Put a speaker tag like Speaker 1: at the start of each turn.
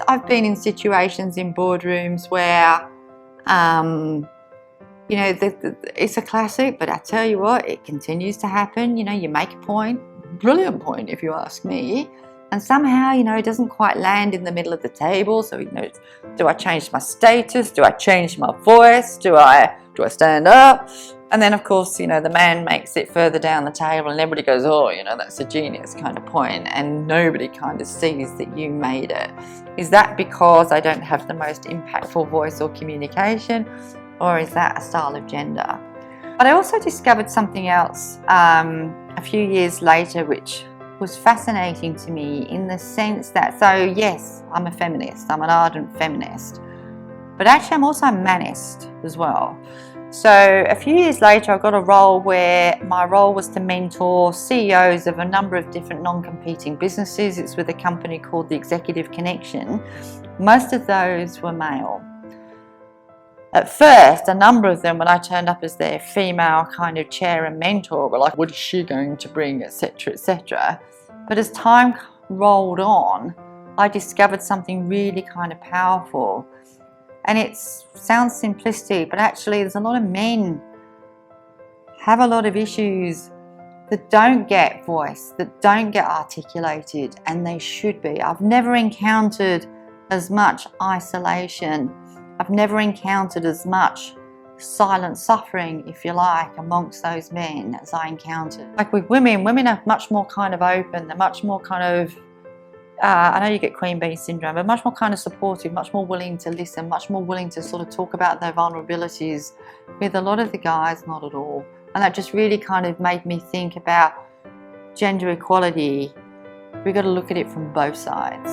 Speaker 1: I've been in situations in boardrooms where, you know, it's a classic, but I tell you what, it continues to happen. You know, you make a point, brilliant point if you ask me, and somehow, you know, it doesn't quite land in the middle of the table. So, you know, do I change my status? Do I change my voice? Do I stand up? And then, of course, you know, the man makes it further down the table and everybody goes, oh, you know, that's a genius kind of point, and nobody kind of sees that you made it. Is that because I don't have the most impactful voice or communication, or is that a style of gender? But I also discovered something else a few years later, which was fascinating to me, in the sense that, so yes, I'm a feminist, I'm an ardent feminist, but actually I'm also a manist as well. So a few years later, I got a role where my role was to mentor CEOs of a number of different non-competing businesses. It's with a company called The Executive Connection. Most of those were male. At first, a number of them, when I turned up as their female kind of chair and mentor, were like, what is she going to bring, etc., etc. But as time rolled on, I discovered something really kind of powerful. And it sounds simplistic, but actually there's a lot of men have a lot of issues that don't get voiced, that don't get articulated, and they should be. I've never encountered as much isolation. I've never encountered as much silent suffering, if you like, amongst those men as I encountered. Like with women, women are much more kind of open, they're much more kind of, I know you get queen bee syndrome, but much more kind of supportive, much more willing to listen, much more willing to sort of talk about their vulnerabilities. With a lot of the guys, not at all. And that just really kind of made me think about gender equality. We've got to look at it from both sides.